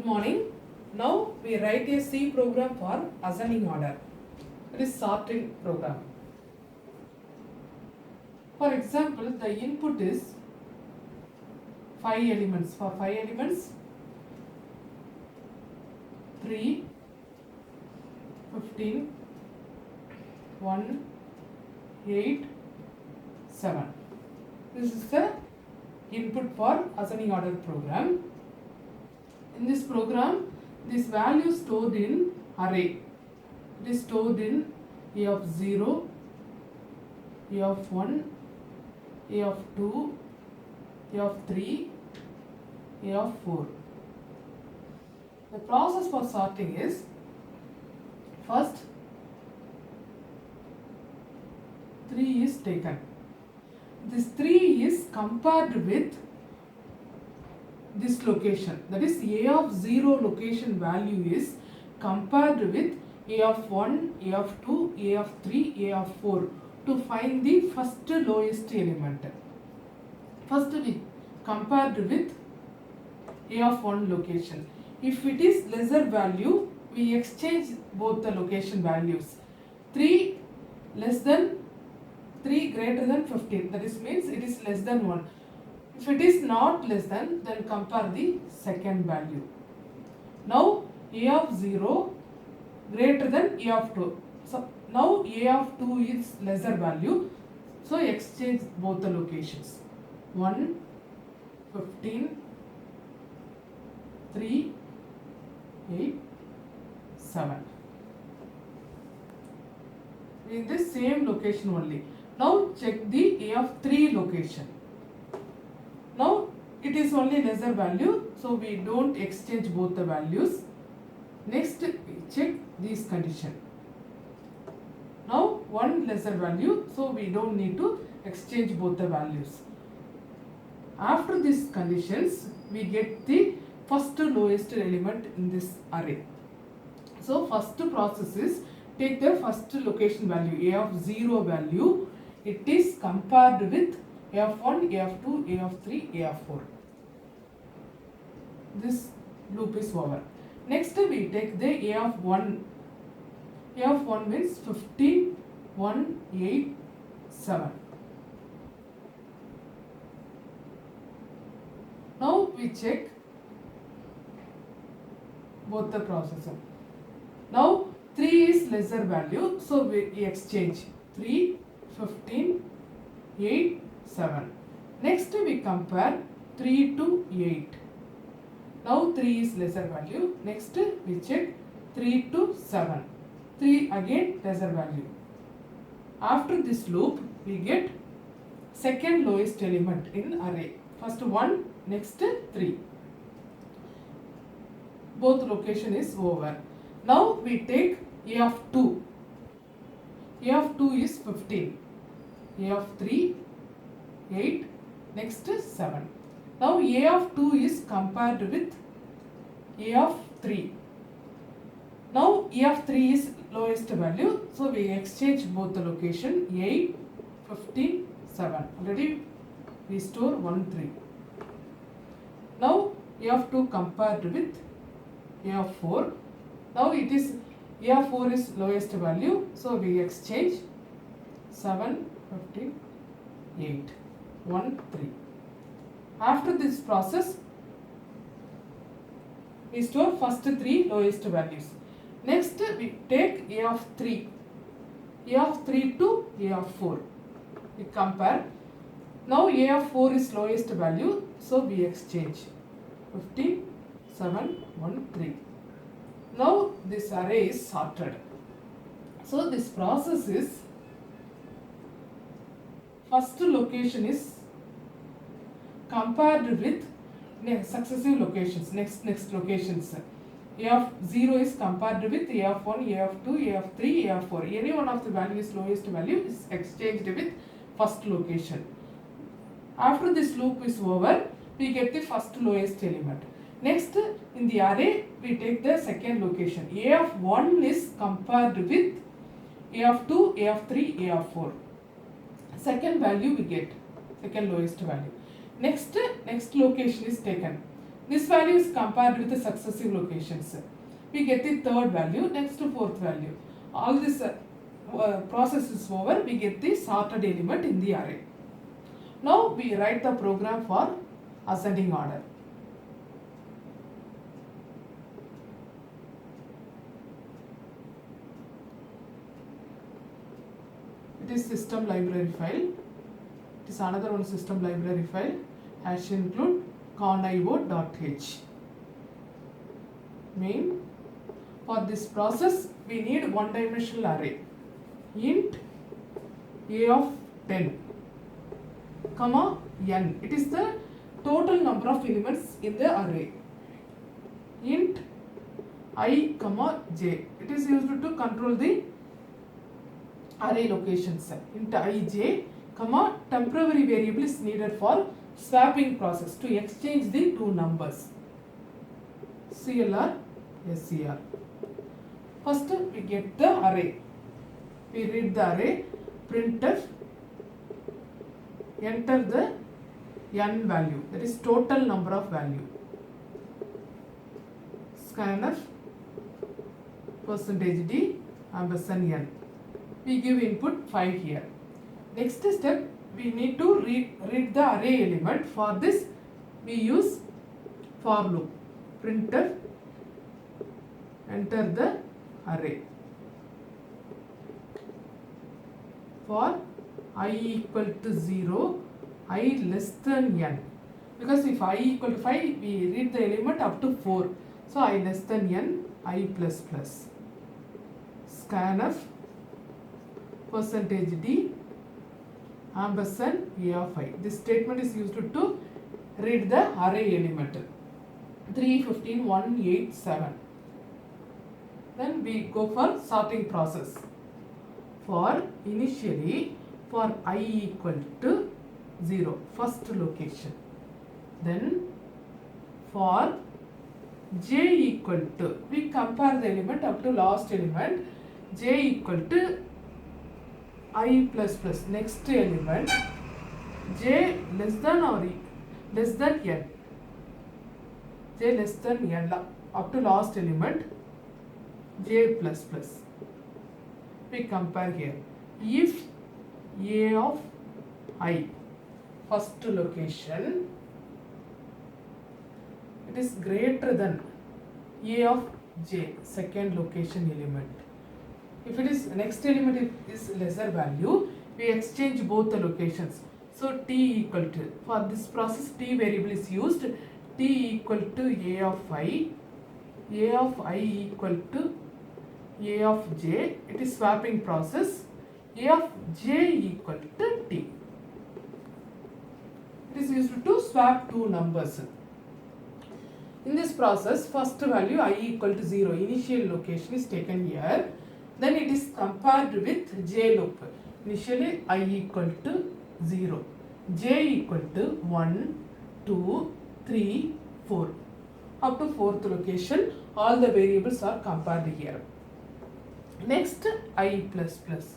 Good morning. Now we write a C program for ascending order. It is sorting program. For example, the input is 5 elements. For 5 elements, 3, 15, 1, 8, 7. This is the input for ascending order program. In this program, this value is stored in array. It is stored in A of 0, A of 1, A of 2, A of 3, A of 4. The process for sorting is, first 3 is taken. This 3 is compared with this location, that is A of 0 location value is compared with A of 1, A of 2, A of 3, A of 4 to find the first lowest element. First we compared with A of 1 location. If it is lesser value, we exchange both the location values. 3 less than 3 greater than 15, that is means it is less than 1. If it is not less than, then compare the second value. Now A of 0 greater than A of 2. So now A of 2 is lesser value. So exchange both the locations. 1, 15, 3, 8, 7. In this same location only. Now check the A of 3 location. Now it is only lesser value, so we don't exchange both the values. Next we check this condition. Now one lesser value, so we don't need to exchange both the values. After these conditions, we get the first lowest element in this array. So first process is take the first location value, A of 0 value. It is compared with A of 1, A of 2, A of 3, A of 4. This loop is over. Next we take the A of 1. A of 1 means 15, 1, 8, 7. Now we check both the processor. Now 3 is lesser value, so we exchange 3, 15, 8, 7. Next we compare 3 to 8. Now 3 is lesser value. Next we check 3 to 7. 3 again lesser value. After this loop we get second lowest element in array. First 1, next 3. Both location is over. Now we take A of 2. A of 2 is 15. A of 3, 8, next 7. Now A of 2 is compared with A of 3. Now A of 3 is lowest value, so we exchange both the location 8, 15, 7. Already we store 1, 3. Now A of 2 compared with A of 4. Now it is A of 4 is lowest value, so we exchange 7, 15, 8, 1, 3. After this process, we store first 3 lowest values. Next we take A of 3. A of 3 to A of 4. We compare. Now A of 4 is lowest value, so we exchange 15, 7, 1, 3. Now this array is sorted. So this process is, first location is compared with successive locations, next locations. A of 0 is compared with A of 1, A of 2, A of 3, A of 4. Any one of the values lowest value is exchanged with first location. After this loop is over, we get the first lowest element. Next in the array we take the second location. A of 1 is compared with A of 2, A of 3, A of 4. Second value we get, second lowest value. Next location is taken. This value is compared with the successive locations. We get the third value, next to fourth value. All this process is over, we get the sorted element in the array. Now we write the program for ascending order. It is system library file. It is another one system library file. Hash include conio.h. Main. For this process we need one dimensional array. Int a of 10 comma n. It is the total number of elements in the array. Int I comma j. It is used to control the array locations. Int ij comma temporary variable is needed for swapping process to exchange the two numbers. CLR SCR. First we get the array. We read the array. Printf, enter the n value, that is total number of value. Scanf %d ampersand n. We give input 5 here. Next step, we need to read the array element. For this we use for loop. Printf, enter the array. For I equal to 0, I less than n. Because if I equal to 5, we read the element up to 4. So I less than n, I plus plus. Scanf %d ampersand a of I. This statement is used to read the array element. 3, 15, 1, 8, 7. Then we go for sorting process. For initially, for I equal to 0, first location. Then for j equal to, we compare the element up to last element. J equal to I plus plus, next element. J less than or less than n. J less than n up to last element. J plus plus. We compare here. If a of I, first location, it is greater than a of j, second location element. If it is next element is lesser value, we exchange both the locations. So t equal to, for this process t variable is used. T equal to a of I equal to a of j. It is swapping process. A of j equal to t. It is used to swap two numbers. In this process, first value I equal to 0, initial location is taken here. Then it is compared with j loop. Initially I equal to 0, j equal to 1, 2, 3, 4. Up to fourth location, all the variables are compared here. Next I plus plus.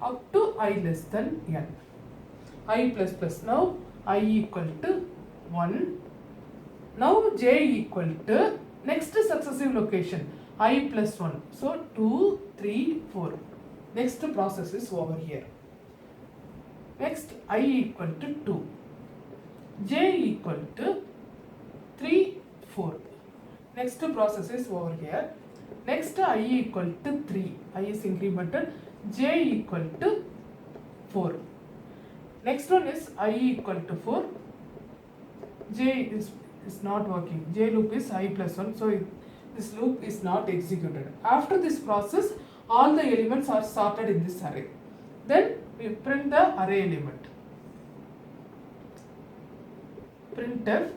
Up to I less than n. I plus plus. Now I equal to 1. Now j equal to next successive location I plus 1. So 2, 3, 4. Next process is over here. Next I equal to 2. J equal to 3, 4. Next process is over here. Next I equal to 3. I is incremented. J equal to 4. Next one is I equal to 4. J is not working. J loop is I plus 1. So this loop is not executed. After this process, all the elements are sorted in this array. Then we print the array element. Printf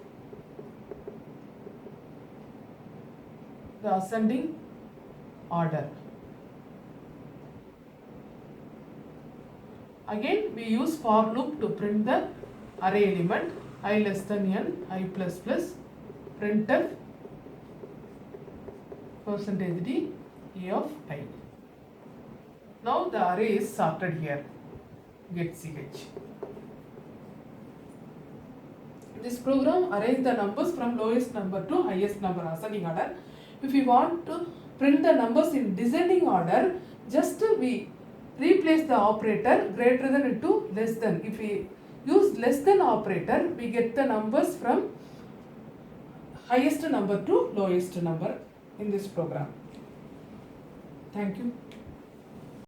the ascending order. Again we use for loop to print the array element. I less than n, I plus plus, printf %d a of I. Now the array is sorted here. Get ch. This program arrange the numbers from lowest number to highest number ascending order. If we want to print the numbers in descending order, just we replace the operator greater than to less than. If we use less than operator, we get the numbers from highest number to lowest number in this program. Thank you.